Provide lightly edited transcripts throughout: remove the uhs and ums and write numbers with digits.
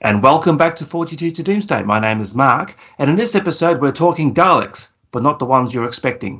And welcome back to 42 to Doomsday. My name is Mark, and in this episode we're talking Daleks, but not the ones you're expecting.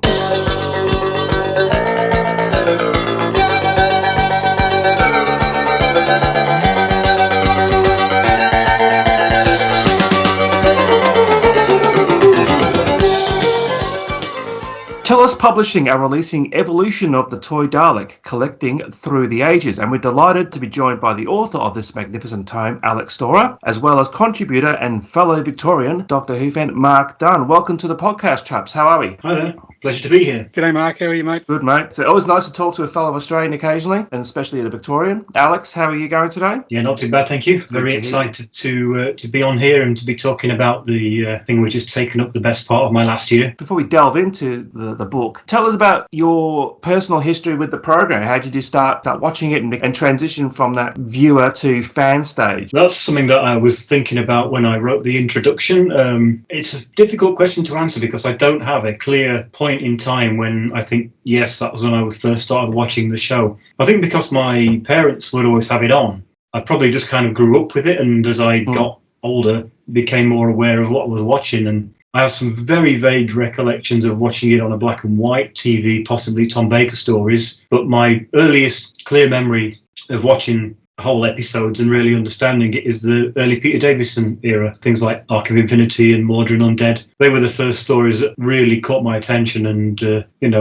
Telus Publishing are releasing Evolution of the Toy Dalek, Collecting Through the Ages, and we're delighted to be joined by the author of this magnificent tome, Alex Storer, as well as contributor and fellow Victorian, Doctor Who fan Mark Dunne. Welcome to the podcast, chaps. How are we? Hi there. Pleasure to be here. G'day, Mark. How are you, mate? Good, mate. It's always nice to talk to a fellow Australian occasionally, and especially a Victorian. Alex, how are you going today? Yeah, not too bad, thank you. Very excited to be on here and to be talking about the thing which has taken up the best part of my last year. Before we delve into the book, tell us about your personal history with the program. How did you start watching it and transition from that viewer to fan stage? That's something that I was thinking about when I wrote the introduction. It's a difficult question to answer because I don't have a clear point in time when I think, yes, that was when I first started watching the show. I think because my parents would always have it on, I probably just kind of grew up with it, and as I got older, became more aware of what I was watching, and I have some very vague recollections of watching it on a black and white TV, possibly Tom Baker stories, but my earliest clear memory of watching whole episodes and really understanding it is the early Peter Davison era. Things like Ark of Infinity and Mordred Undead. They were the first stories that really caught my attention and,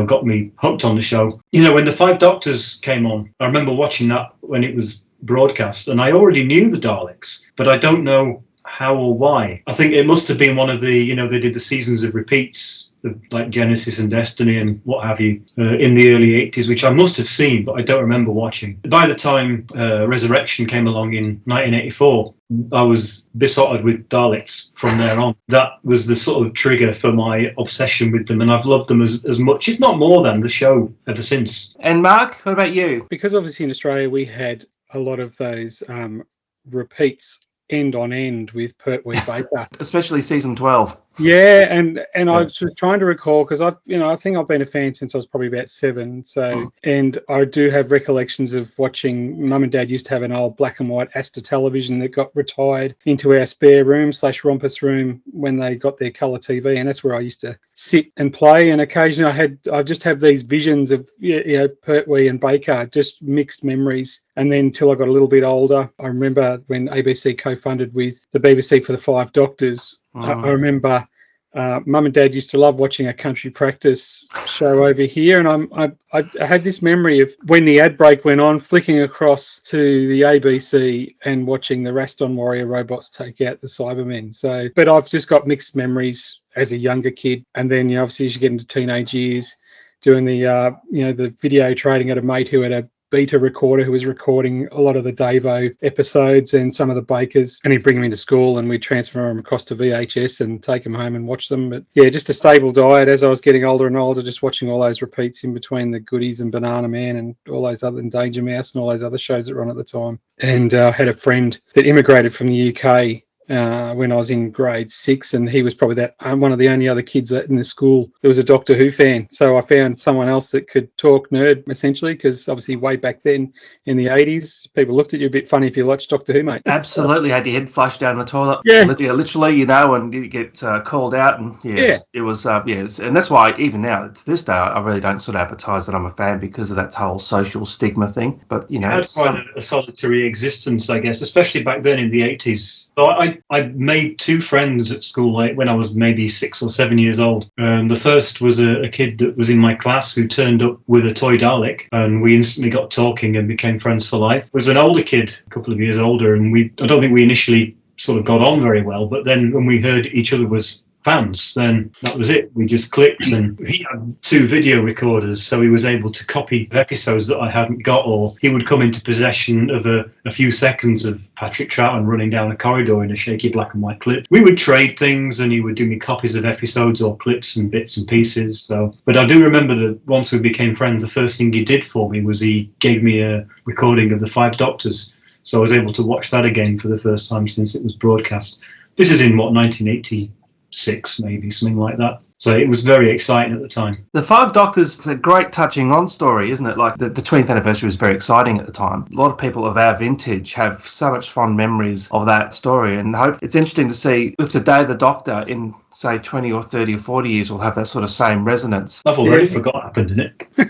got me hooked on the show. When the Five Doctors came on, I remember watching that when it was broadcast, and I already knew the Daleks, but I don't know how or why. I think it must have been one of the, they did the seasons of repeats, like Genesis and Destiny and what have you, in the early 80s, which I must have seen, but I don't remember watching. By the time Resurrection came along in 1984, I was besotted with Daleks from there on. That was the sort of trigger for my obsession with them, and I've loved them as much, if not more than, the show ever since. And Mark, what about you? Because obviously in Australia we had a lot of those repeats end on end with Pertwee Baker. Especially season 12. Yeah, and I was trying to recall because I think I've been a fan since I was probably about 7. So, and I do have recollections of watching. Mum and Dad used to have an old black and white Astor television that got retired into our spare room / rumpus room when they got their colour TV, and that's where I used to sit and play. And occasionally I just have these visions of Pertwee and Baker, just mixed memories. And then until I got a little bit older, I remember when ABC co-funded with the BBC for the Five Doctors. I remember Mum and Dad used to love watching a country practice show over here, and I had this memory of when the ad break went on, flicking across to the ABC and watching the Raston Warrior robots take out the Cybermen. So, but I've just got mixed memories as a younger kid, and then obviously as you get into teenage years, doing the video trading at a mate who had a beta recorder who was recording a lot of the Davo episodes and some of the Bakers, and he'd bring them into school and we'd transfer them across to VHS and take them home and watch them. But yeah, just a stable diet as I was getting older and older, just watching all those repeats in between the Goodies and Banana Man and all those other, and Danger Mouse and all those other shows that were on at the time. And I had a friend that immigrated from the UK when I was in grade 6, and he was probably one of the only other kids in the school that was a Doctor Who fan. So I found someone else that could talk nerd, essentially, because obviously way back then in the 80s, people looked at you a bit funny if you watched Doctor Who, mate. Absolutely, had your head flushed down the toilet. Yeah, literally, and you get called out, and it was and that's why even now to this day I really don't sort of advertise that I'm a fan because of that whole social stigma thing. But it's quite a solitary existence, I guess, especially back then in the 80s. So I made 2 friends at school when I was maybe 6 or 7 years old. The first was a kid that was in my class who turned up with a toy Dalek, and we instantly got talking and became friends for life. It was an older kid, a couple of years older, and I don't think we initially sort of got on very well, but then when we heard each other was fans, then that was it. We just clicked, and he had 2 video recorders, so he was able to copy episodes that I hadn't got, or he would come into possession of a few seconds of Patrick Troughton running down a corridor in a shaky black and white clip. We would trade things, and he would do me copies of episodes or clips and bits and pieces. But I do remember that once we became friends, the first thing he did for me was he gave me a recording of the Five Doctors, so I was able to watch that again for the first time since it was broadcast. This is in 1980. 6, maybe, something like that. So it was very exciting at the time. The Five Doctors is a great touching on story, isn't it? Like the 20th anniversary was very exciting at the time. A lot of people of our vintage have so much fond memories of that story, and it's interesting to see if the Day of the Doctor in, say, 20 or 30 or 40 years will have that sort of same resonance. I've already forgot what happened, didn't it?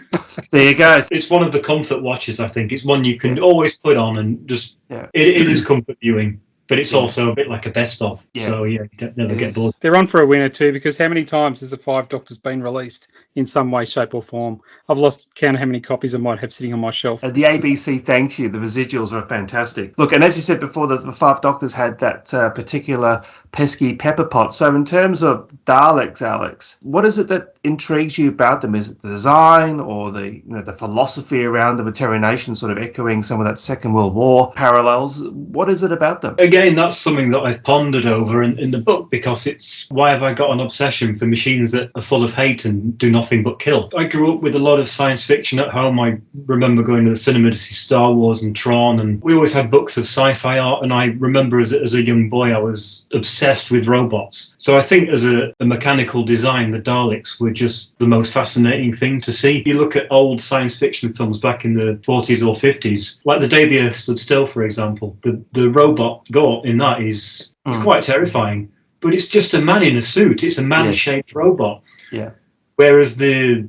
There you go. It's one of the comfort watches, I think. It's one you can always put on and just... Yeah. It is comfort viewing. But it's also a bit like a best of. Yeah. So, yeah, you never get bored. They're on for a winner, too, because how many times has the Five Doctors been released in some way, shape, or form? I've lost count of how many copies I might have sitting on my shelf. The ABC thanks you. The residuals are fantastic. Look, and as you said before, the Five Doctors had that particular pesky pepper pot. So in terms of Daleks, Alex, what is it that intrigues you about them? Is it the design or the philosophy around the Victorian sort of echoing some of that Second World War parallels? What is it about them? Again, that's something that I've pondered over in the book, because it's why have I got an obsession for machines that are full of hate and do nothing but kill? I grew up with a lot of science fiction at home. I remember going to the cinema to see Star Wars and Tron, and we always had books of sci-fi art, and I remember as a young boy I was obsessed with robots. So I think as a mechanical design, the Daleks were just the most fascinating thing to see. You look at old science fiction films back in the 40s or 50s, like The Day the Earth Stood Still, for example. The robot Gort in that is quite terrifying, but it's just a man in a suit. It's a man-shaped robot. Yeah. Whereas the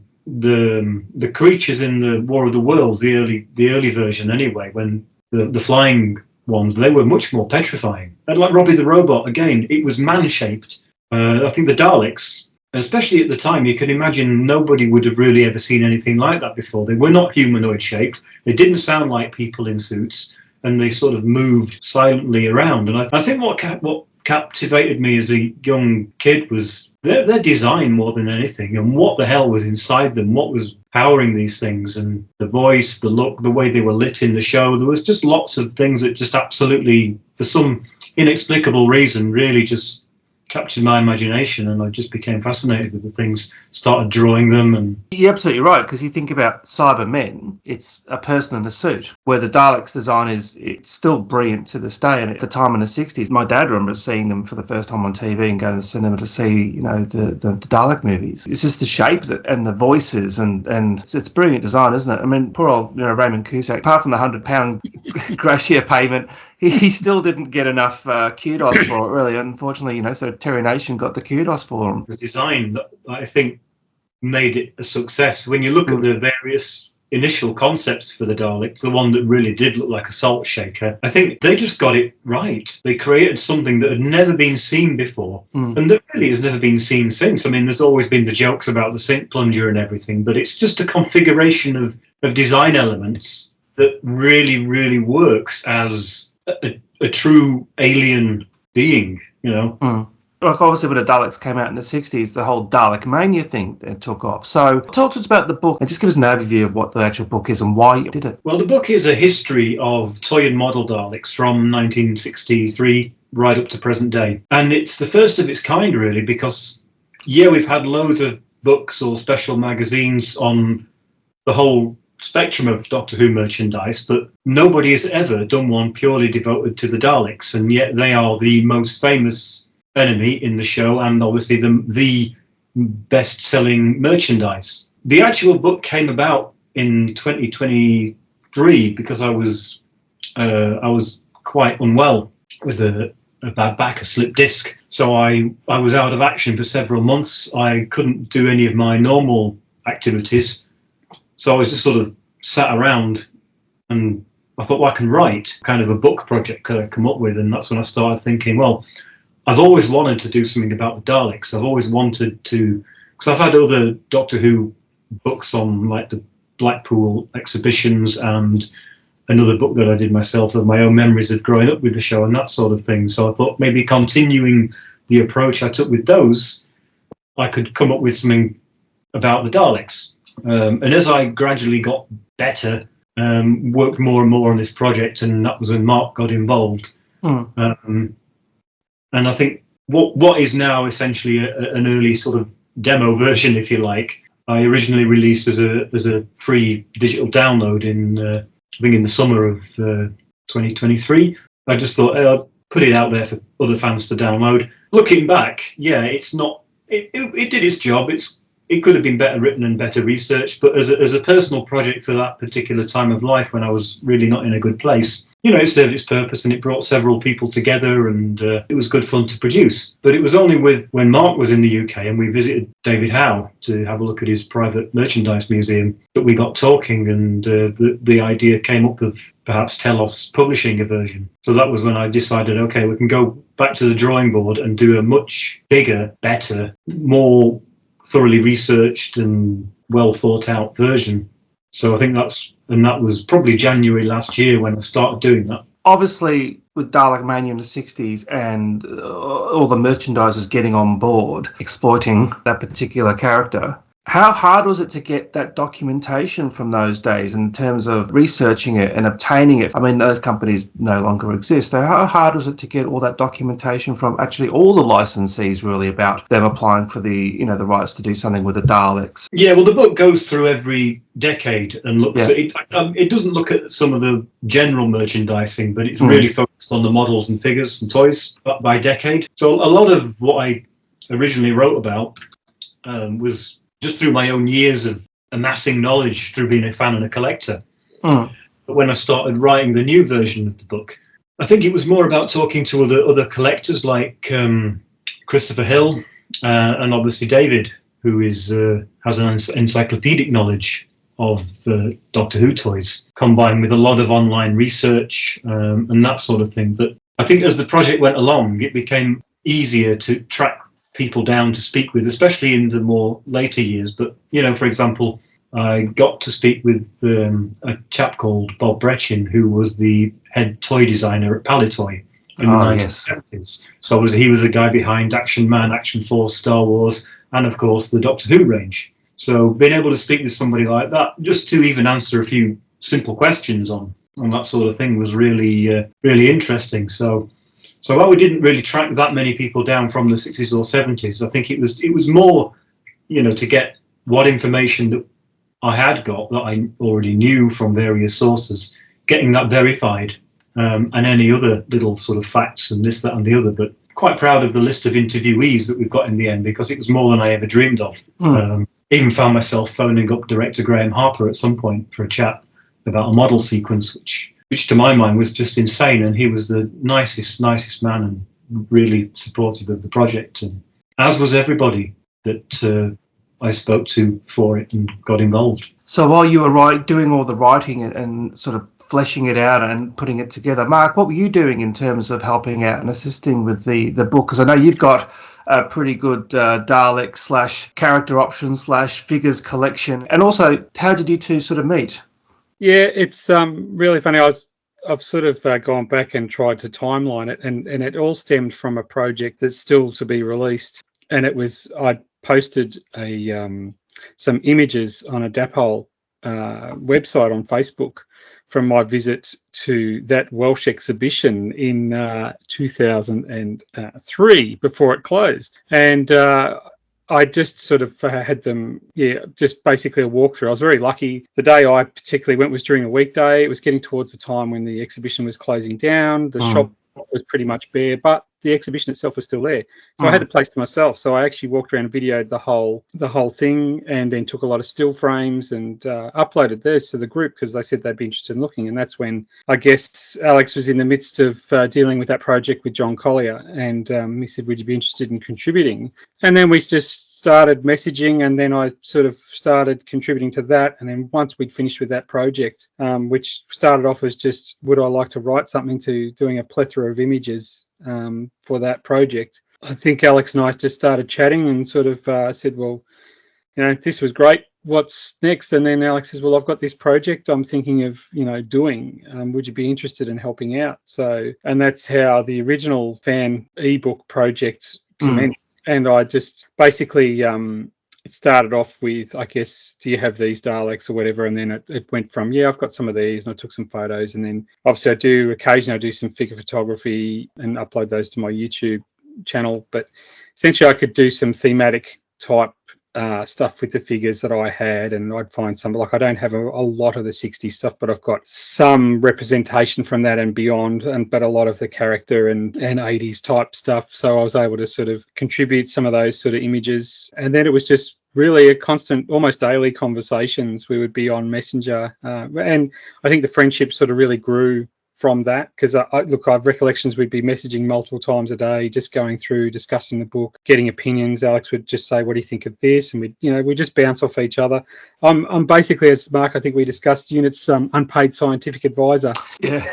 creatures in the War of the Worlds, the early version anyway, when the flying ones, they were much more petrifying. And like Robbie the Robot, again, it was man-shaped. I think the Daleks, especially at the time, you can imagine nobody would have really ever seen anything like that before. They were not humanoid-shaped. They didn't sound like people in suits, and they sort of moved silently around. And I think what captivated me as a young kid was their design more than anything, and what the hell was inside them, what was powering these things, and the voice, the look, the way they were lit in the show. There was just lots of things that just absolutely, for some inexplicable reason, really just captured my imagination, and I just became fascinated with the things, started drawing them. And you're absolutely right, because you think about Cybermen, it's a person in a suit, where the Daleks design it's still brilliant to this day. And at the time in the 60s, my dad remembers seeing them for the first time on TV and going to the cinema to see, the Dalek movies. It's just the shape and the voices, and it's brilliant design, isn't it? I mean, poor old Raymond Cusack, apart from the £100 gratia payment, he still didn't get enough kudos for it, really, unfortunately, so Terry Nation got the kudos for him. The design that I think made it a success. When you look at the various initial concepts for the Daleks, the one that really did look like a salt shaker, I think they just got it right. They created something that had never been seen before, and that really has never been seen since. I mean, there's always been the jokes about the sink plunger and everything, but it's just a configuration of design elements that really, really works as a true alien being, Like obviously when the Daleks came out in the 60s, the whole Dalekmania thing took off. So talk to us about the book and just give us an overview of what the actual book is and why you did it. Well, the book is a history of toy and model Daleks from 1963 right up to present day. And it's the first of its kind, really, because, we've had loads of books or special magazines on the whole spectrum of Doctor Who merchandise, but nobody has ever done one purely devoted to the Daleks, and yet they are the most famous enemy in the show, and obviously the best-selling merchandise. The actual book came about in 2023 because I was quite unwell with a bad back, a slip disc. So I was out of action for several months. I couldn't do any of my normal activities, so I was just sort of sat around, and I thought, well, I can write. Kind of a book project could I come up with, and that's when I started thinking, well, I've always wanted to do something about the Daleks. I've always wanted to, because I've had other Doctor Who books on, like the Blackpool exhibitions, and another book that I did myself of my own memories of growing up with the show and that sort of thing. So I thought maybe continuing the approach I took with those, I could come up with something about the Daleks. And as I gradually got better, worked more and more on this project, and that was when Mark got involved. And I think what is now essentially an early sort of demo version, if you like, I originally released as a free digital download in I think in the summer of 2023. I just thought put it out there for other fans to download. Looking back, yeah, it's not. It did its job. It could have been better written and better researched, but as a personal project for that particular time of life when I was really not in a good place, it served its purpose and it brought several people together, and it was good fun to produce. But it was only when Mark was in the UK and we visited David Howe to have a look at his private merchandise museum that we got talking, and the idea came up of perhaps Telos publishing a version. So that was when I decided, okay, we can go back to the drawing board and do a much bigger, better, more thoroughly researched and well thought out version. So I think that was probably January last year when I started doing that. Obviously, with Dalekmania in the 60s and all the merchandisers getting on board, exploiting that particular character, how hard was it to get that documentation from those days in terms of researching it and obtaining it? I mean, those companies no longer exist. So how hard was it to get all that documentation from actually all the licensees, really, about them applying for the rights to do something with the Daleks? Yeah, well, the book goes through every decade and looks at it. It doesn't look at some of the general merchandising, but it's really focused on the models and figures and toys by decade. So a lot of what I originally wrote about was just through my own years of amassing knowledge through being a fan and a collector. But when I started writing the new version of the book, I think it was more about talking to other collectors like Christopher Hill and obviously David, who has an encyclopedic knowledge of Doctor Who toys, combined with a lot of online research and that sort of thing. But I think as the project went along, it became easier to track people down to speak with, especially in the more later years. But, for example, I got to speak with a chap called Bob Brechin, who was the head toy designer at Palitoy in the 1970s. Yes. So he was the guy behind Action Man, Action Force, Star Wars, and, of course, the Doctor Who range. So being able to speak with somebody like that, just to even answer a few simple questions on that sort of thing, was really, really interesting. So while we didn't really track that many people down from the 60s or 70s, I think it was more, to get what information that I had got that I already knew from various sources, getting that verified, and any other little sort of facts and this, that, and the other. But quite proud of the list of interviewees that we've got in the end, because it was more than I ever dreamed of. Even found myself phoning up director Graham Harper at some point for a chat about a model sequence, which to my mind was just insane, and he was the nicest man and really supportive of the project, and as was everybody that I spoke to for it and got involved. So while you were doing all the writing and sort of fleshing it out and putting it together, Mark, what were you doing in terms of helping out and assisting with the book? Because I know you've got a pretty good Dalek / character options / figures collection, and also how did you two sort of meet? Yeah, it's really funny. I've sort of gone back and tried to timeline it, and it all stemmed from a project that's still to be released. And I posted some images on a Dapol website on Facebook from my visit to that Welsh exhibition in 2003 before it closed. And I just sort of had them, just basically a walkthrough. I was very lucky. The day I particularly went was during a weekday. It was getting towards the time when the exhibition was closing down. The shop was pretty much bare, but the exhibition itself was still there. So I had the place to myself. So I actually walked around and videoed the whole thing, and then took a lot of still frames and uploaded those to the group because they said they'd be interested in looking. And that's when I guess Alex was in the midst of dealing with that project with John Collier, and he said, would you be interested in contributing? And then we just started messaging, and then I sort of started contributing to that. And then once we'd finished with that project, which started off as just, would I like to write something, to doing a plethora of images for that project, I think Alex and I just started chatting and sort of said, well, this was great. What's next? And then Alex says, well, I've got this project I'm thinking of, doing. Would you be interested in helping out? So, and that's how the original fan ebook project commenced. And I just basically, it started off with, I guess, do you have these Daleks or whatever? And then it went from, I've got some of these, and I took some photos. And then obviously occasionally I do some figure photography and upload those to my YouTube channel. But essentially I could do some thematic type stuff with the figures that I had, and I'd find some, like, I don't have a lot of the 60s stuff, but I've got some representation from that and beyond, but a lot of the character and 80s type stuff. So I was able to sort of contribute some of those sort of images. And then it was just really a constant, almost daily conversations. We would be on Messenger. And I think the friendship sort of really grew from that, because I have recollections we'd be messaging multiple times a day, just going through, discussing the book, getting opinions. Alex would just say, what do you think of this? And we just bounce off each other. I'm basically, as Mark, I think we discussed, Unit's unpaid scientific advisor. Yeah.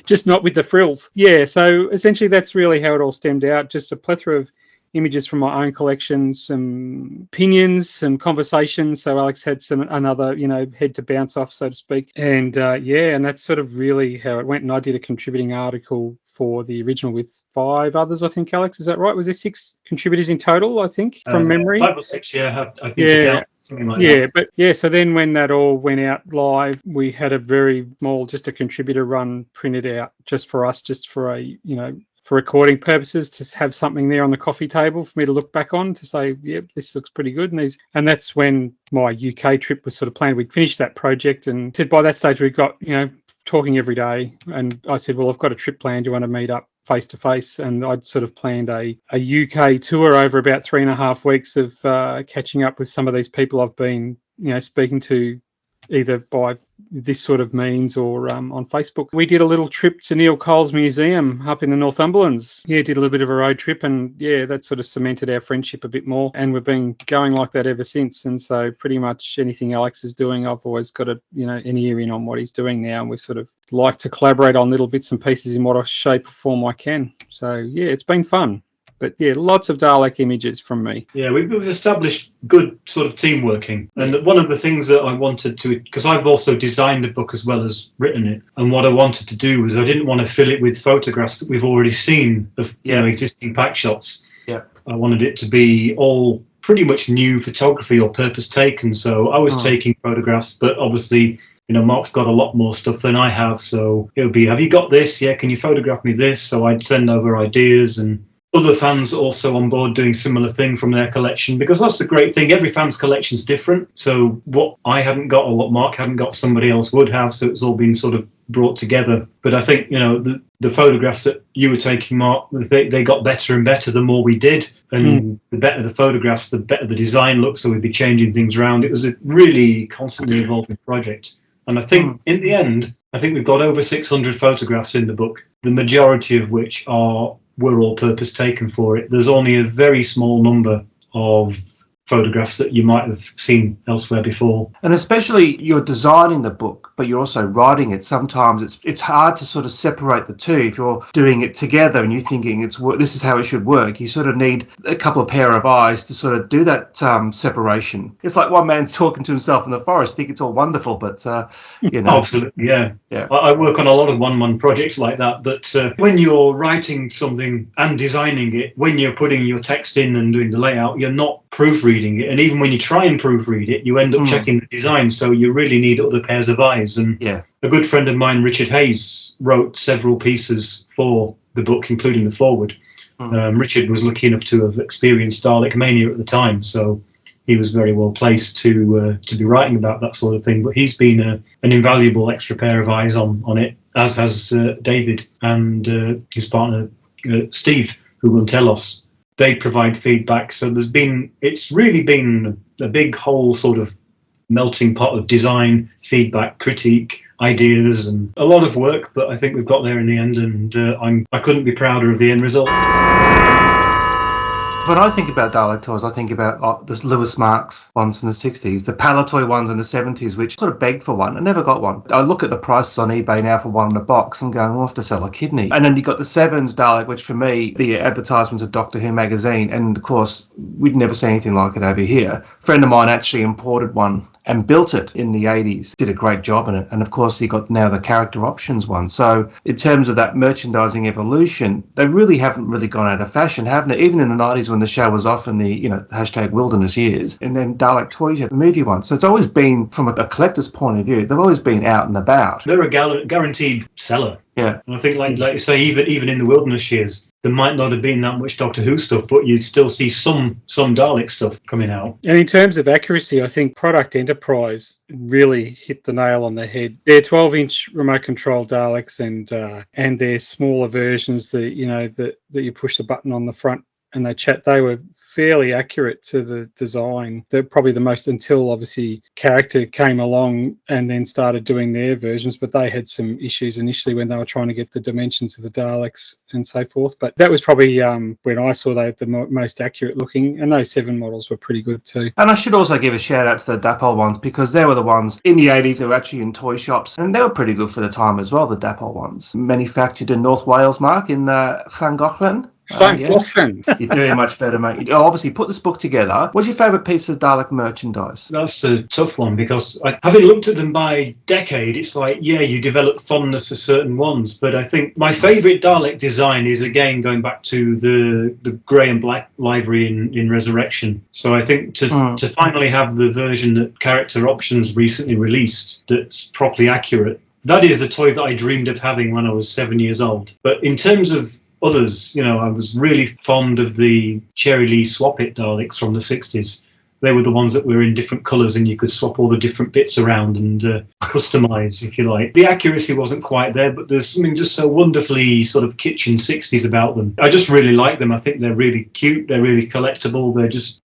Just not with the frills. Yeah, so essentially that's really how it all stemmed out, just a plethora of images from my own collection, some opinions, some conversations. So Alex had another head to bounce off, so to speak. And and that's sort of really how it went. And I did a contributing article for the original with 5 others, I think. Alex, is that right? Was there 6 contributors in total, I think, from memory? 5 or 6, yeah. I think count, something like that. So then when that all went out live, we had a very small, just a contributor run printed out just for us, just for for recording purposes, to have something there on the coffee table for me to look back on to say, yep, this looks pretty good. And that's when my UK trip was sort of planned. We'd finished that project, and by that stage we got, talking every day. And I said, well, I've got a trip planned. Do you want to meet up face to face? And I'd sort of planned a UK tour over about 3.5 weeks of catching up with some of these people I've been, speaking to, either by this sort of means or on Facebook. We did a little trip to Neil Cole's museum up in the Northumberlands. Yeah, did a little bit of a road trip, and that sort of cemented our friendship a bit more. And we've been going like that ever since. And so pretty much anything Alex is doing, I've always got an ear in on what he's doing now. And we sort of like to collaborate on little bits and pieces in what shape or form I can. So yeah, it's been fun. But yeah, lots of Dalek images from me. Yeah, we've established good sort of team working. And one of the things that I wanted to, because I've also designed the book as well as written it, and what I wanted to do was I didn't want to fill it with photographs that we've already seen of existing pack shots. Yeah. I wanted it to be all pretty much new photography or purpose taken. So I was taking photographs, but obviously, Mark's got a lot more stuff than I have. So it would be, have you got this? Yeah, can you photograph me this? So I'd send over ideas, and other fans also on board doing similar thing from their collection, because that's the great thing. Every fan's collection is different. So what I hadn't got or what Mark hadn't got, somebody else would have. So it's all been sort of brought together. But I think, the photographs that you were taking, Mark, they got better and better the more we did. And the better the photographs, the better the design looked. So we'd be changing things around. It was a really constantly evolving project. And I think in the end, we've got over 600 photographs in the book, the majority of which were all purpose taken for it. There's only a very small number of photographs that you might have seen elsewhere before. And especially you're designing the book, but you're also writing it. Sometimes it's hard to sort of separate the two. If you're doing it together and you're thinking this is how it should work, you sort of need a couple of pair of eyes to sort of do that separation. It's like one man's talking to himself in the forest, think it's all wonderful, but Absolutely, yeah. I work on a lot of one-man projects like that, but when you're writing something and designing it, when you're putting your text in and doing the layout, you're not proofreading it, and even when you try and proofread it, you end up checking the design, so you really need other pairs of eyes. And a good friend of mine, Richard Hayes, wrote several pieces for the book, including the foreword. Richard was lucky enough to have experienced Dalekmania at the time, so he was very well placed to be writing about that sort of thing. But he's been an invaluable extra pair of eyes on it, as has David and his partner Steve, who will tell us. They provide feedback, so it's really been a big whole sort of melting pot of design, feedback, critique, ideas, and a lot of work. But I think we've got there in the end, and I couldn't be prouder of the end result. When I think about Dalek toys, I think about the Louis Marx ones in the 60s, the Palitoy ones in the 70s, which sort of begged for one. I never got one. I look at the prices on eBay now for one in a box and going, I'll have to sell a kidney. And then you got the Severn's Dalek, which for me, the advertisements of Doctor Who magazine, and of course, we'd never seen anything like it over here. A friend of mine actually imported one and built it in the 80s, did a great job in it. And of course, he got now the character options one. So in terms of that merchandising evolution, they really haven't really gone out of fashion, haven't it? Even in the 90s when the show was off in the, hashtag wilderness years, and then Dalek Toys had the movie one. So it's always been, from a collector's point of view, they've always been out and about. They're a guaranteed seller. Yeah. And I think, like you say, even in the wilderness years, there might not have been that much Doctor Who stuff, but you'd still see some Dalek stuff coming out. And in terms of accuracy, I think Product Enterprise really hit the nail on the head. They're 12-inch remote control Daleks, and their smaller versions that you push the button on the front and they chat. They were fairly accurate to the design. They're probably the most, until obviously Character came along and then started doing their versions, but they had some issues initially when they were trying to get the dimensions of the Daleks and so forth. But that was probably when I saw they the most accurate looking, and those Severn models were pretty good too. And I should also give a shout out to the Dapol ones, because they were the ones in the 80s that were actually in toy shops, and they were pretty good for the time as well, the Dapol ones. Manufactured in North Wales, Mark, in Llangollen. You're doing much better, mate. You obviously put this book together. What's your favourite piece of Dalek merchandise? That's a tough one, because having looked at them by decade, it's like, yeah, you develop fondness for certain ones. But I think my favourite Dalek design is, again, going back to the grey and black livery in Resurrection. So I think to finally have the version that Character Options recently released that's properly accurate, that is the toy that I dreamed of having when I was 7 years old. But in terms of others, I was really fond of the Cherry Lee Swap-It Daleks from the 60s. They were the ones that were in different colours and you could swap all the different bits around and customise, if you like. The accuracy wasn't quite there, but there's something just so wonderfully sort of kitchen 60s about them. I just really like them. I think they're really cute. They're really collectible.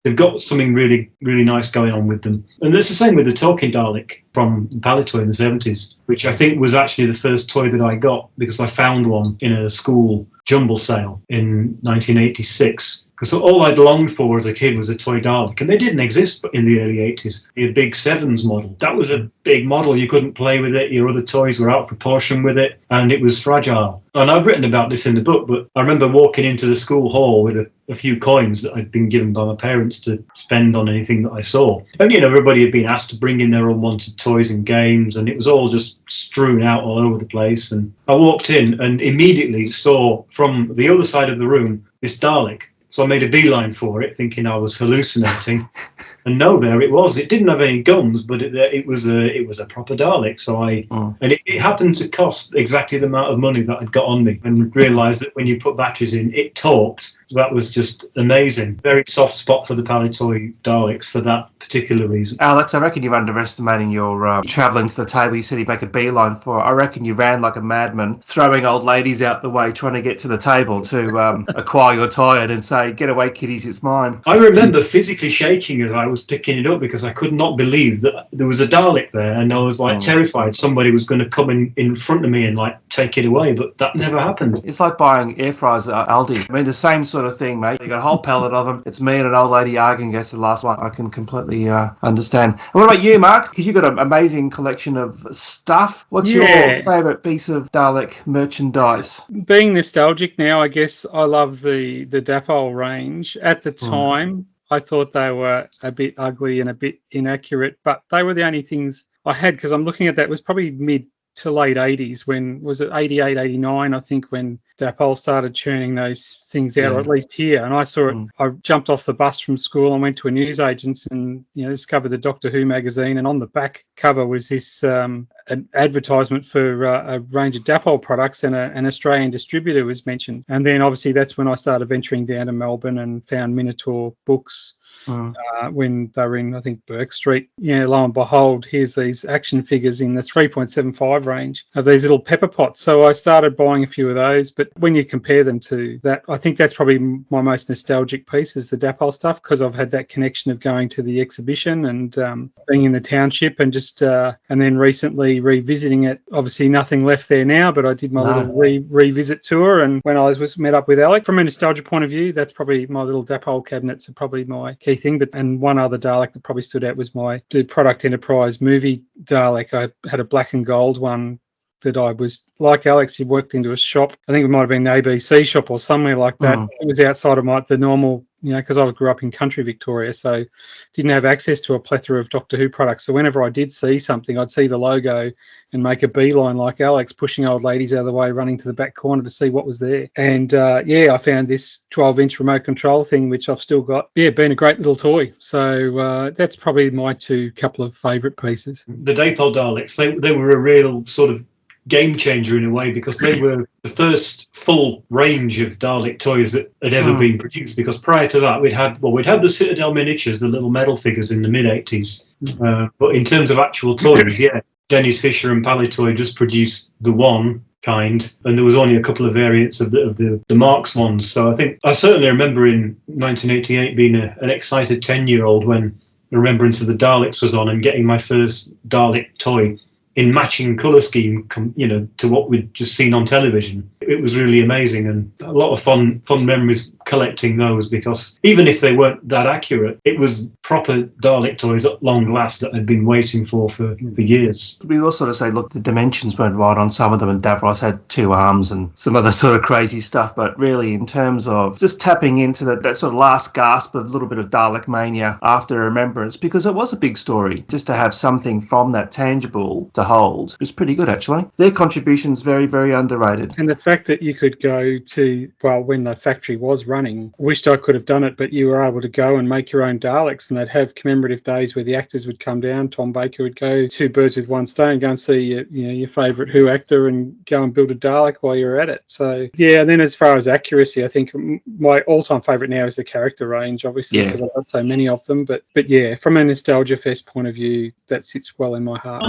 They've got something really, really nice going on with them. And it's the same with the Talking Dalek from Palitoy in the 70s, which I think was actually the first toy that I got because I found one in a school jumble sale in 1986. Because all I'd longed for as a kid was a toy Dalek, and they didn't exist in the early 80s. The big Severn Model, that was a big model. You couldn't play with it. Your other toys were out of proportion with it, and it was fragile. And I've written about this in the book, but I remember walking into the school hall with a few coins that I'd been given by my parents to spend on anything that I saw. And, everybody had been asked to bring in their unwanted toys and games, and it was all just strewn out all over the place. And I walked in and immediately saw from the other side of the room this Dalek. So I made a beeline for it, thinking I was hallucinating. And no, there it was. It didn't have any guns, but it was a proper Dalek. So and it happened to cost exactly the amount of money that I'd got on me, and realised that when you put batteries in, it talked. So that was just amazing. Very soft spot for the Palitoy Daleks for that particular reason. Alex, I reckon you're underestimating your travelling to the table. You said you make a beeline for it. I reckon you ran like a madman, throwing old ladies out the way, trying to get to the table to acquire your toy and say, "Get away, kiddies, it's mine." I remember physically shaking as I was picking it up because I could not believe that there was a Dalek there, and I was terrified somebody was going to come in front of me and take it away, but that never happened. It's like buying air fryers at Aldi. I mean, the same sort of thing, mate. You got a whole pallet of them. It's me and an old lady arguing against the last one. I can completely understand. And what about you, Mark? Because you've got an amazing collection of stuff. What's your favourite piece of Dalek merchandise? Being nostalgic now, I guess I love the Dapol range. At the time, I thought they were a bit ugly and a bit inaccurate, but they were the only things I had, because I'm looking at that. It was probably mid to late 80s, when was it 88, 89, I think, when Dapol started churning those things out, or at least here. And I saw it. I jumped off the bus from school and went to a newsagent's and discovered the Doctor Who magazine, and on the back cover was this an advertisement for a range of Dapol products, and an Australian distributor was mentioned. And then obviously that's when I started venturing down to Melbourne and found Minotaur books. When they were in, I think, Burke Street. Lo and behold, here's these action figures in the 3.75 range of these little pepper pots. So I started buying a few of those. But when you compare them to that, I think that's probably my most nostalgic piece, is the Dapol stuff, because I've had that connection of going to the exhibition and being in the township, and just and then recently revisiting it. Obviously nothing left there now, but I did my little revisit tour, and when I was met up with Alec, from a nostalgia point of view, that's probably my little Dapol cabinets are probably my key thing. And one other Dalek that probably stood out was the Product Enterprise movie Dalek. I had a black and gold one that I was, like Alex, he worked into a shop. I think it might have been an ABC shop or somewhere like that. It was outside of the normal, because I grew up in country Victoria, so didn't have access to a plethora of Doctor Who products. So whenever I did see something, I'd see the logo and make a beeline like Alex, pushing old ladies out of the way, running to the back corner to see what was there. And I found this 12-inch remote control thing, which I've still got. Been a great little toy. So that's probably my couple of favourite pieces. The Dapol Daleks, they were a real sort of game changer in a way, because they were the first full range of Dalek toys that had ever been produced. Because prior to that, we'd had the Citadel miniatures, the little metal figures in the mid-'80s. But in terms of actual toys, Dennis Fisher and Palitoy just produced the one kind, and there was only a couple of variants of the Marx ones. So I certainly remember in 1988 being an excited 10-year-old when the Remembrance of the Daleks was on, and getting my first Dalek toy in matching colour scheme, to what we'd just seen on television. It was really amazing, and a lot of fun memories collecting those, because even if they weren't that accurate, it was proper Dalek toys at long last that I'd been waiting for years. We will sort of say, look, the dimensions weren't right on some of them, and Davros had 2 arms and some other sort of crazy stuff, but really in terms of just tapping into that sort of last gasp of a little bit of Dalekmania after Remembrance, because it was a big story, just to have something from that tangible to hold was pretty good, actually. Their contribution's very, very underrated. And the fact that you could go to, when the factory was running, wished I could have done it, but you were able to go and make your own Daleks, and they'd have commemorative days where the actors would come down. Tom Baker would go 2 birds with one stone, go and see your favourite Who actor and go and build a Dalek while you're at it. So, yeah, and then as far as accuracy, I think my all-time favourite now is the character range, obviously, because I've got so many of them. But yeah, from a Nostalgia Fest point of view, that sits well in my heart.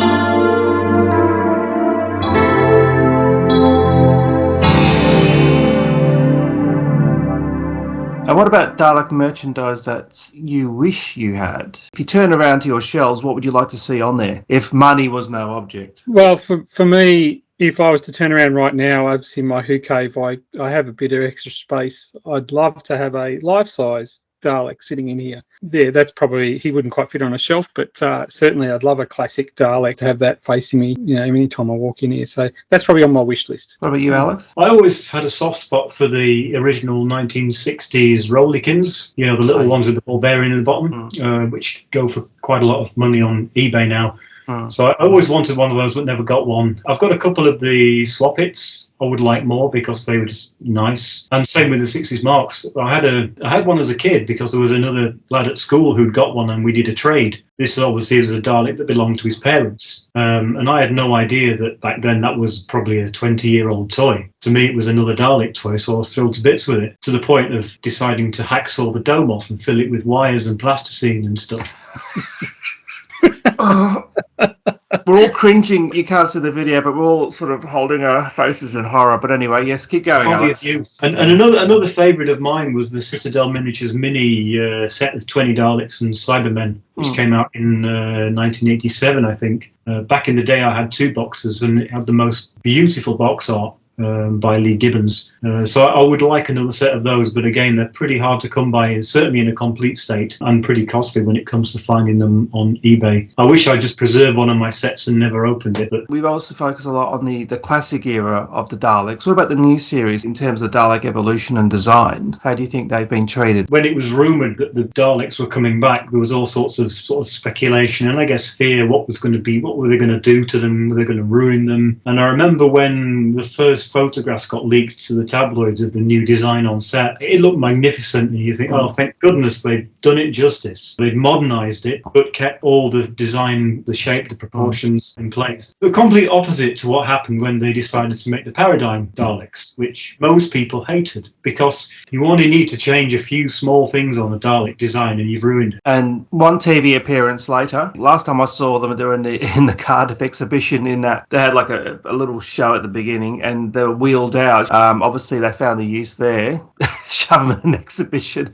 And what about Dalek merchandise that you wish you had? If you turn around to your shelves, what would you like to see on there if money was no object? Well, for me, if I was to turn around right now, obviously my Who Cave, I have a bit of extra space. I'd love to have a life-size Dalek sitting in here. Yeah, that's probably, he wouldn't quite fit on a shelf, but certainly I'd love a classic Dalek to have that facing me, anytime I walk in here. So that's probably on my wish list. What about you, Alex? I always had a soft spot for the original 1960s Rollikins, the little ones with the ball bearing in the bottom, which go for quite a lot of money on eBay now. So I always wanted one of those, but never got one. I've got a couple of the Swap-Its. I would like more because they were just nice. And same with the 60s Marks. I had one as a kid because there was another lad at school who'd got one, and we did a trade. This obviously was a Dalek that belonged to his parents. And I had no idea that back then that was probably a 20-year-old toy. To me, it was another Dalek toy, so I was thrilled to bits with it, to the point of deciding to hacksaw the dome off and fill it with wires and plasticine and stuff. We're all cringing. You can't see the video, but we're all sort of holding our faces in horror. But anyway, yes, keep going, Alex. And another favourite of mine was the Citadel Miniatures mini set of 20 Daleks and Cybermen, which came out in 1987, I think. Back in the day, I had 2 boxes, and it had the most beautiful box art by Lee Gibbons. So I would like another set of those, but again, they're pretty hard to come by, certainly in a complete state, and pretty costly when it comes to finding them on eBay. I wish I just preserved one of my sets and never opened it. But we've also focused a lot on the classic era of the Daleks. What about the new series in terms of Dalek evolution and design? How do you think they've been treated? When it was rumoured that the Daleks were coming back, there was all sorts of speculation and I guess fear. What were they going to do to them? Were they going to ruin them? And I remember when the first photographs got leaked to the tabloids of the new design on set, it looked magnificent, and you think, oh, thank goodness they've done it justice. They've modernised it, but kept all the design, the shape, the proportions in place. The complete opposite to what happened when they decided to make the Paradigm Daleks, which most people hated, because you only need to change a few small things on the Dalek design and you've ruined it. And one TV appearance later, last time I saw them, they were in the Cardiff exhibition, in that they had like a little show at the beginning, and they were wheeled out. Obviously, they found a use there. Shove them in an exhibition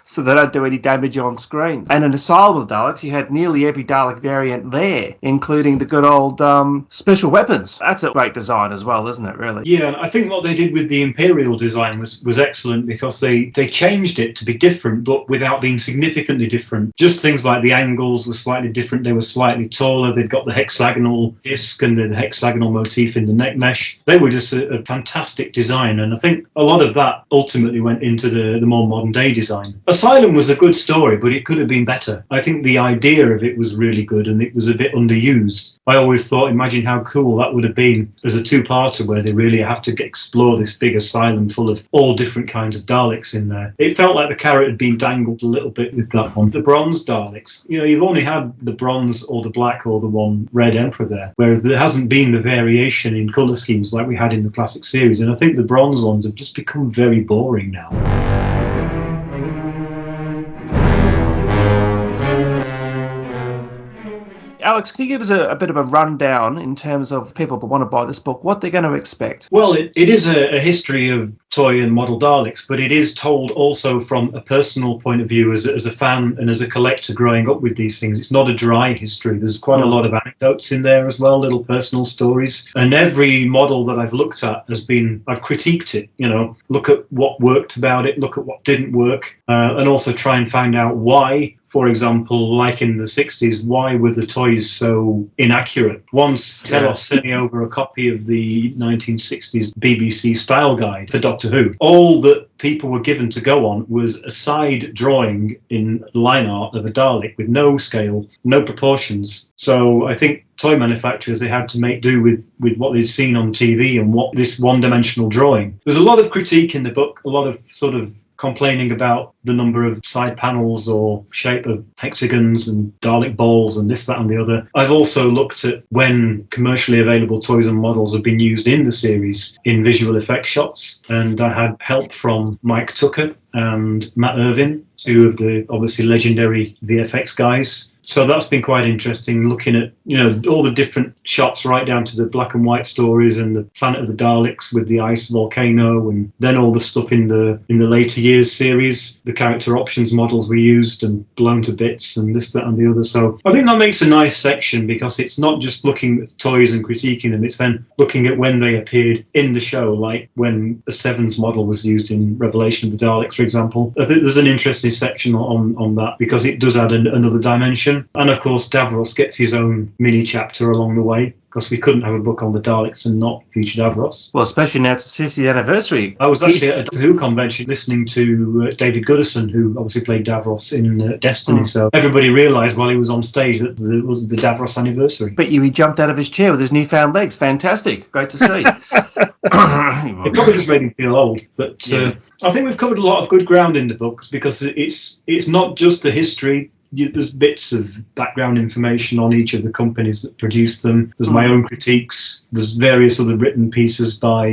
so they don't do any damage on screen. And in Asylum of Daleks, you had nearly every Dalek variant there, including the good old special weapons. That's a great design as well, isn't it, really? Yeah, I think what they did with the Imperial design was excellent, because they changed it to be different, but without being significantly different. Just things like the angles were slightly different. They were slightly taller. They'd got the hexagonal disc and the hexagonal motif in the neck mesh. They were just a fantastic design, and I think a lot of that ultimately went into the more modern day design. Asylum was a good story, but it could have been better. I think the idea of it was really good, and it was a bit underused. I always thought, imagine how cool that would have been as a two-parter where they really have to explore this big asylum full of all different kinds of Daleks in there. It felt like the carrot had been dangled a little bit with that one. The bronze Daleks, you've only had the bronze or the black or the one red Emperor there, whereas there hasn't been the variation in colour schemes like we had in the classic series, and I think the bronze ones have just become very boring now. Alex, can you give us a bit of a rundown in terms of people that want to buy this book, what they're going to expect? Well, it is a history of toy and model Daleks, but it is told also from a personal point of view as a fan and as a collector growing up with these things. It's not a dry history. There's quite a lot of anecdotes in there as well, little personal stories. And every model that I've looked at I've critiqued it, look at what worked about it, look at what didn't work, and also try and find out why. For example, like in the 60s, why were the toys so inaccurate? Once Telos sent me over a copy of the 1960s BBC style guide for Doctor Who. All that people were given to go on was a side drawing in line art of a Dalek with no scale, no proportions. So I think toy manufacturers, they had to make do with what they'd seen on TV and what this one-dimensional drawing. There's a lot of critique in the book, a lot of sort of complaining about the number of side panels or shape of hexagons and Dalek balls and this, that and the other. I've also looked at when commercially available toys and models have been used in the series in visual effects shots, and I had help from Mike Tucker and Matt Irvin, two of the obviously legendary VFX guys. So that's been quite interesting, looking at all the different shots right down to the black and white stories and the Planet of the Daleks with the ice volcano, and then all the stuff in the later years series, the character options models we used and blown to bits and this, that and the other. So I think that makes a nice section because it's not just looking at toys and critiquing them, it's then looking at when they appeared in the show, like when the Severn's model was used in Revelation of the Daleks, for example. I think there's an interesting section on that because it does add another dimension. And of course, Davros gets his own mini chapter along the way, because we couldn't have a book on the Daleks and not feature Davros. Well, especially now it's the 50th anniversary. I was actually at a Who convention listening to David Goodison, who obviously played Davros in Destiny. So everybody realised while he was on stage that it was the Davros anniversary. But he jumped out of his chair with his newfound legs. Fantastic. Great to see. It probably just made him feel old. But I think we've covered a lot of good ground in the books because it's not just the history. There's bits of background information on each of the companies that produce them. There's my own critiques. There's various other written pieces by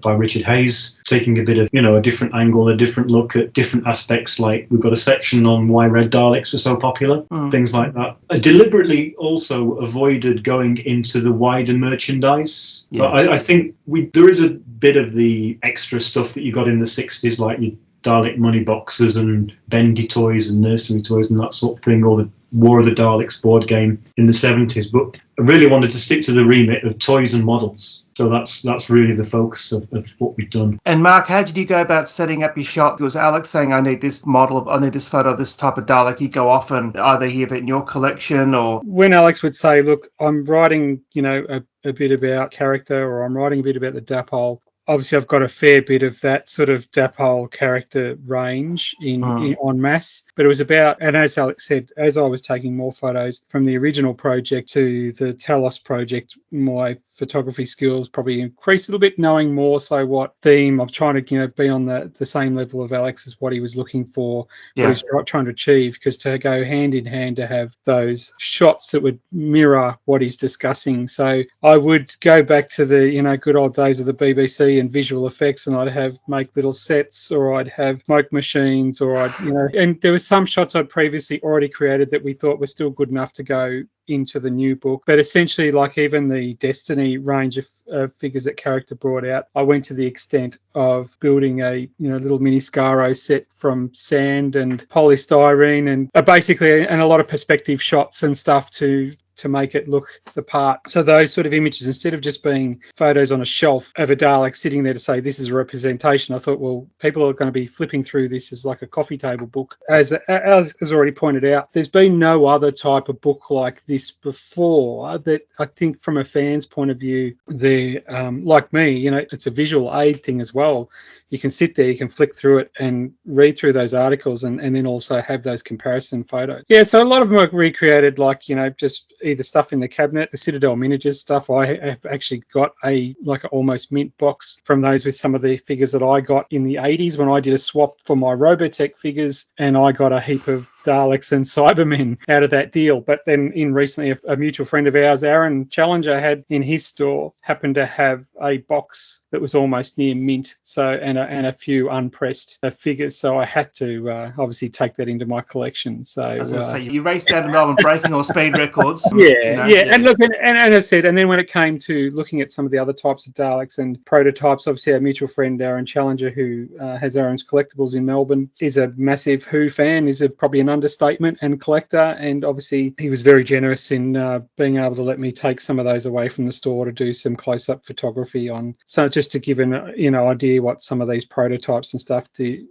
Richard Hayes, taking a bit of a different angle, a different look at different aspects. Like we've got a section on why red Daleks were so popular, things like that. I deliberately also avoided going into the wider merchandise. Yeah. But I think there is a bit of the extra stuff that you got in the 60s, like you Dalek money boxes and bendy toys and nursery toys and that sort of thing, or the War of the Daleks board game in the 70s. But I really wanted to stick to the remit of toys and models. So that's really the focus of what we've done. And Mark, how did you go about setting up your shot? Was Alex saying, I need this model, I need this photo of this type of Dalek? You go off and either have it in your collection or... When Alex would say, look, I'm writing, a bit about character, or I'm writing a bit about the Dapol, obviously, I've got a fair bit of that sort of Dapol character range in en masse. But it was about, and as Alex said, as I was taking more photos from the original project to the Talos project, my photography skills probably increased a little bit, knowing more so what theme I'm trying to, be on the same level of Alex as what he was looking for, what he was trying to achieve, because to go hand in hand to have those shots that would mirror what he's discussing. So I would go back to the, good old days of the BBC and visual effects, and I'd make little sets, or I'd have smoke machines, or and there was some shots I'd previously already created that we thought were still good enough to go into the new book. But essentially, like even the Destiny range of figures that character brought out, I went to the extent of building a little mini Scaro set from sand and polystyrene and basically and a lot of perspective shots and stuff to make it look the part. So those sort of images, instead of just being photos on a shelf of a Dalek sitting there to say this is a representation, I thought, well, people are going to be flipping through this as like a coffee table book. As already pointed out, there's been no other type of book like this before that I think from a fan's point of view, they're like me, it's a visual aid thing as well. you can sit there, you can flick through it and read through those articles and then also have those comparison photos. Yeah, so a lot of them are recreated, like, just either stuff in the cabinet, the Citadel miniatures stuff. I have actually got an almost mint box from those with some of the figures that I got in the 80s when I did a swap for my Robotech figures, and I got a heap of Daleks and Cybermen out of that deal. But then recently, a mutual friend of ours, Aaron Challenger, had in his store, happened to have a box that was almost near mint, so and a few unpressed figures. So I had to obviously take that into my collection. So I was going to say, you raced down to Melbourne breaking all speed records. Yeah. And look, and as I said, and then when it came to looking at some of the other types of Daleks and prototypes, obviously our mutual friend Aaron Challenger, who has Aaron's Collectibles in Melbourne, is a massive Who fan, is probably an understatement, and collector. And obviously he was very generous in being able to let me take some of those away from the store to do some close-up photography on. So just to give an idea what some of these prototypes and stuff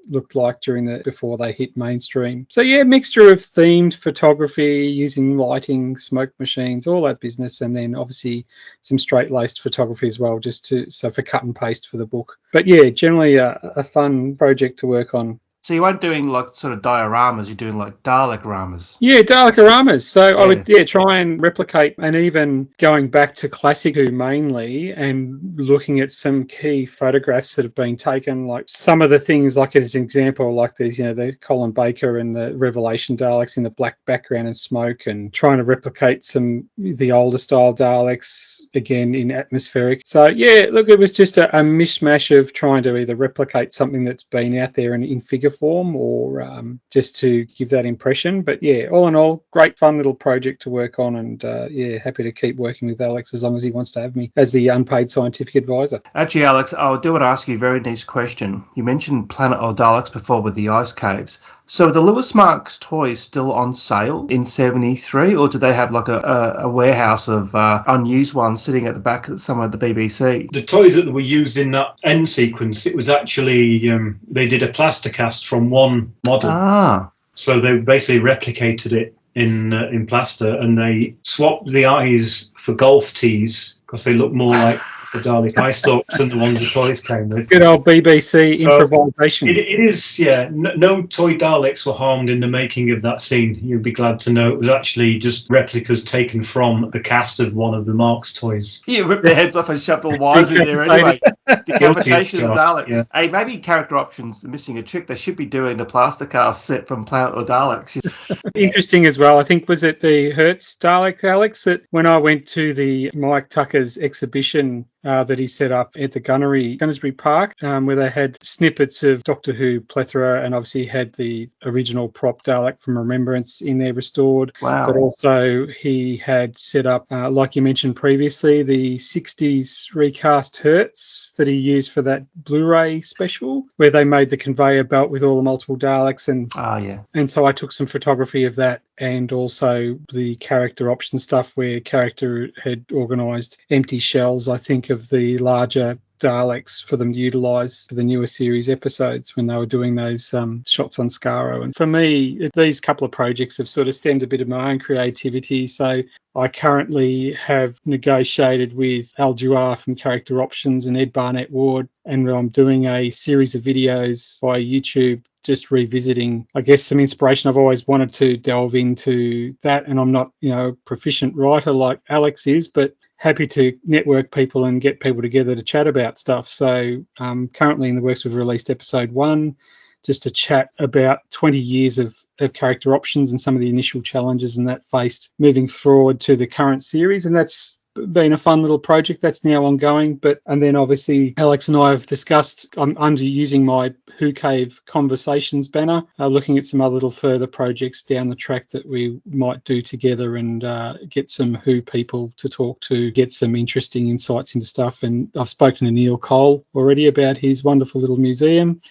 looked like before they hit mainstream. So yeah, mixture of themed photography using lighting, smoke machines, all that business, and then obviously some straight-laced photography as well, so for cut and paste for the book. But yeah, generally a fun project to work on. So you weren't doing like sort of dioramas, you're doing like Dalek-ramas. Yeah, Dalek-ramas. So yeah. I would try and replicate, and even going back to Classic Who mainly and looking at some key photographs that have been taken, like some of the things, like as an example, like these, the Colin Baker and the Revelation Daleks in the black background and smoke, and trying to replicate the older style Daleks again in atmospheric. So yeah, look, it was just a mishmash of trying to either replicate something that's been out there in figure form or just to give that impression. But yeah, all in all, great fun little project to work on, and happy to keep working with Alex as long as he wants to have me as the unpaid scientific advisor. Actually, Alex, I do want to ask you a very nice question. You mentioned Planet of Daleks before with the ice caves. So are the Louis Marx toys still on sale in 73, or do they have like a warehouse of unused ones sitting at the back somewhere at the BBC? The toys that were used in that end sequence, it was actually, they did a plaster cast from one model. Ah. So they basically replicated it in plaster, and they swapped the eyes for golf tees because they look more like the Dalek eye stalks than the ones the toys came with. Good old BBC improvisation. It is, yeah. No toy Daleks were harmed in the making of that scene. You'll be glad to know it was actually just replicas taken from the cast of one of the Marx toys. You ripped their heads off and shoved all wires in there anyway. Decapitation of the Daleks. Yeah. Hey, maybe Character Options are missing a trick. They should be doing the plaster cast set from Planet of Daleks. Interesting as well. I think, was it the Hertz Dalek, Alex, that when I went to the Mike Tucker's exhibition that he set up at the Gunnersbury Park, where they had snippets of Doctor Who plethora, and obviously had the original prop Dalek from Remembrance in there restored. Wow. But also he had set up, like you mentioned previously, the 60s recast Hertz that he used for that Blu-ray special, where they made the conveyor belt with all the multiple Daleks. And so I took some photography of that, and also the character option stuff where character had organised empty shells, I think, of the larger Daleks for them to utilise for the newer series episodes when they were doing those shots on Skaro. And for me, these couple of projects have sort of stemmed a bit of my own creativity. So I currently have negotiated with Al Juar from Character Options and Ed Barnett Ward, and I'm doing a series of videos by YouTube just revisiting, I guess, some inspiration. I've always wanted to delve into that, and I'm not, a proficient writer like Alex is, but happy to network people and get people together to chat about stuff. So currently in the works, we've released episode 1, just to chat about 20 years of Character Options and some of the initial challenges and that faced moving forward to the current series. And that's been a fun little project that's now ongoing. And then obviously Alex and I have discussed, I'm under using my Who Cave Conversations banner, looking at some other little further projects down the track that we might do together, and get some Who people to talk to, get some interesting insights into stuff. And I've spoken to Neil Cole already about his wonderful little museum.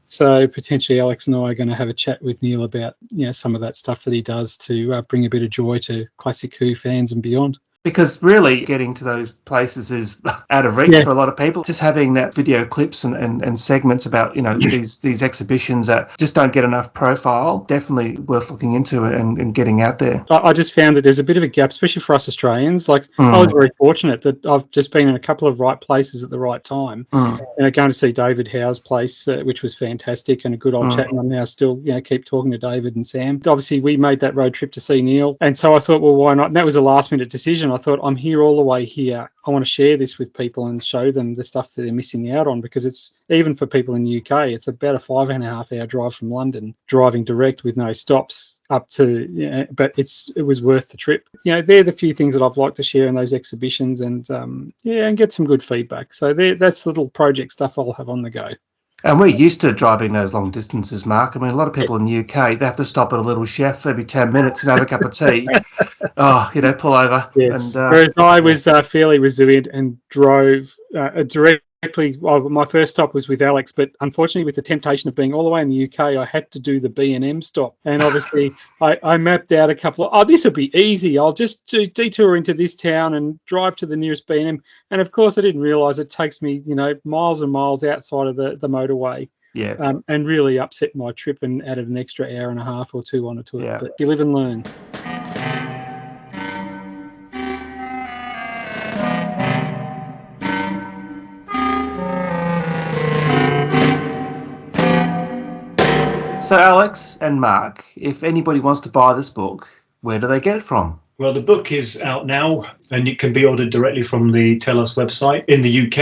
So potentially Alex and I are going to have a chat with Neil about some of that stuff that he does to bring a bit of joy to Classic Who fans and beyond. Because really getting to those places is out of reach for a lot of people. Just having that video clips and segments about, these exhibitions that just don't get enough profile, definitely worth looking into and getting out there. I just found that there's a bit of a gap, especially for us Australians. Like, I was very fortunate that I've just been in a couple of right places at the right time. Going to see David Howe's place, which was fantastic, and a good old chat. And I'm now still, keep talking to David and Sam. Obviously, we made that road trip to see Neil. And so I thought, well, why not? And that was a last minute decision. I thought, I'm here all the way here. I want to share this with people and show them the stuff that they're missing out on, because it's, even for people in the UK, it's about a 5.5 hour drive from London, driving direct with no stops up to, but it was worth the trip. They're the few things that I've liked to share in those exhibitions and get some good feedback. So that's the little project stuff I'll have on the go. And we're used to driving those long distances, Mark. I mean, a lot of people in the UK, they have to stop at a little chef every 10 minutes and have a cup of tea. Pull over. Yes. And, whereas I was fairly resilient and drove directly. Well, my first stop was with Alex, but unfortunately, with the temptation of being all the way in the UK, I had to do the B&M stop. And obviously, I mapped out a couple of, this will be easy. I'll just detour into this town and drive to the nearest B&M. And of course, I didn't realise it takes me, miles and miles outside of the motorway. Yeah. And really upset my trip and added an extra hour and a half or two on it to it. Yeah. But you live and learn. So, Alex and Mark, if anybody wants to buy this book, where do they get it from? Well, the book is out now, and it can be ordered directly from the Tellus website. In the UK,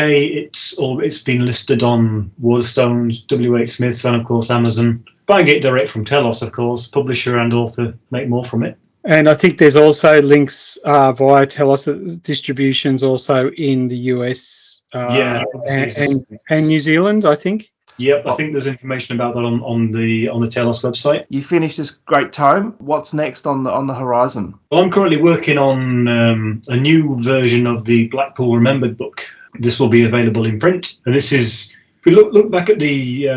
it's been listed on Waterstones, WH Smith's, and of course Amazon. Buying it direct from Tellus, of course, publisher and author make more from it. And I think there's also links via Tellus distributions also in the US and New Zealand, I think. Yep, I think there's information about that on the Tellus website. You finished this great tome. What's next on the horizon? Well, I'm currently working on a new version of the Blackpool Remembered book. This will be available in print. And this is, if we look back at the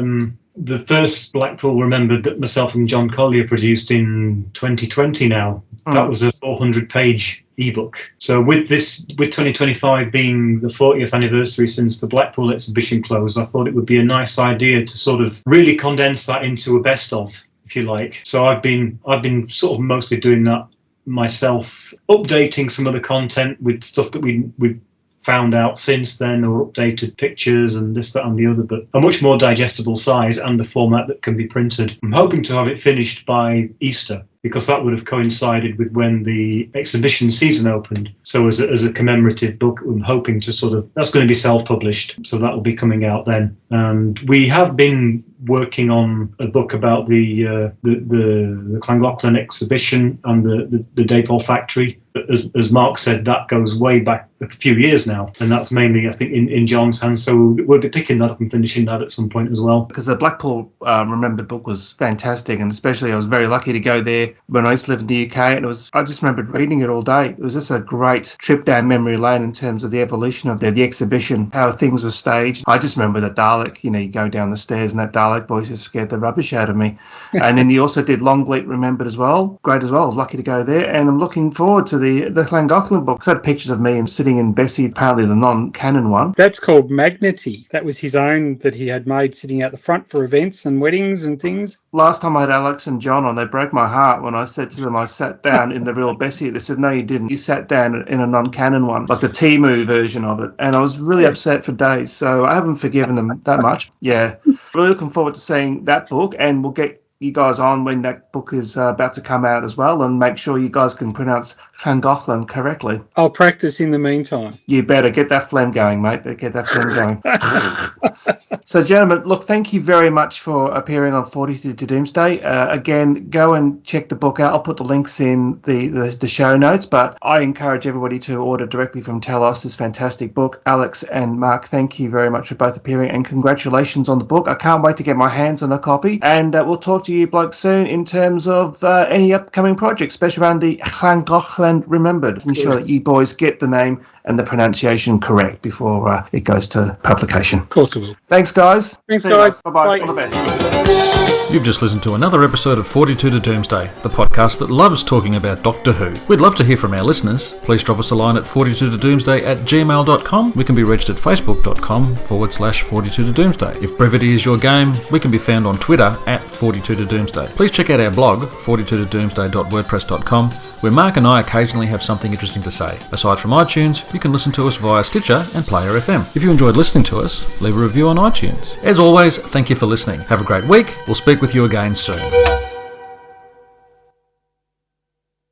first Blackpool Remembered that myself and John Collier produced in 2020 now, that was a 400-page ebook. So with 2025 being the 40th anniversary since the Blackpool exhibition closed, I thought it would be a nice idea to sort of really condense that into a best of, if you like. So I've been sort of mostly doing that myself, updating some of the content with stuff that we've found out since then, or updated pictures and this, that and the other, but a much more digestible size and a format that can be printed. I'm hoping to have it finished by Easter, because that would have coincided with when the exhibition season opened. So as a commemorative book, I'm hoping to that's going to be self-published, so that will be coming out then. And we have been working on a book about the Llangollen exhibition and the Dapol factory. As Mark said, that goes way back a few years now, and that's mainly, I think, in John's hands. So we'll be picking that up and finishing that at some point as well. Because the Blackpool Remembered book was fantastic, and especially I was very lucky to go there when I used to live in the UK, and I just remembered reading it all day. It was just a great trip down memory lane in terms of the evolution of the exhibition, how things were staged. I just remember the Dalek, you go down the stairs and that Dalek voice just scared the rubbish out of me. And then you also did Longleat Remembered as well. Great as well. I was lucky to go there, and I'm looking forward to the Llangollen book. I had pictures of me sitting in Bessie, apparently the non-canon one. That's called Magnety. That was his own that he had made sitting out the front for events and weddings and things. Last time I had Alex and John on, they broke my heart when I said to them I sat down in the real Bessie. They said, no, you didn't. You sat down in a non-canon one, like the Temu version of it. And I was really upset for days, so I haven't forgiven them that much. Yeah. Really looking forward to seeing that book, and we'll get you guys on when that book is about to come out as well, and make sure you guys can pronounce Llangollen correctly. I'll practice in the meantime. You better get that phlegm going, mate. Get that phlegm going. So, gentlemen, look, thank you very much for appearing on 40 to Doomsday. Again, go and check the book out. I'll put the links in the show notes, but I encourage everybody to order directly from Tellus, this fantastic book. Alex and Mark, thank you very much for both appearing, and congratulations on the book. I can't wait to get my hands on a copy, and we'll talk to you blokes soon in terms of any upcoming projects, especially around the Llangollen Remembered. Ensure that you boys get the name and the pronunciation correct before it goes to publication. Of course we will. Thanks, guys. Thanks, guys. Bye-bye. Bye. All the best. You've just listened to another episode of 42 to Doomsday, the podcast that loves talking about Doctor Who. We'd love to hear from our listeners. Please drop us a line at 42todoomsday@gmail.com. We can be reached at facebook.com/42todoomsday. If brevity is your game, we can be found on Twitter at 42todoomsday. Please check out our blog, 42todoomsday.wordpress.com, where Mark and I occasionally have something interesting to say. Aside from iTunes, you can listen to us via Stitcher and Player FM. If you enjoyed listening to us, leave a review on iTunes. As always, thank you for listening. Have a great week. We'll speak with you again soon.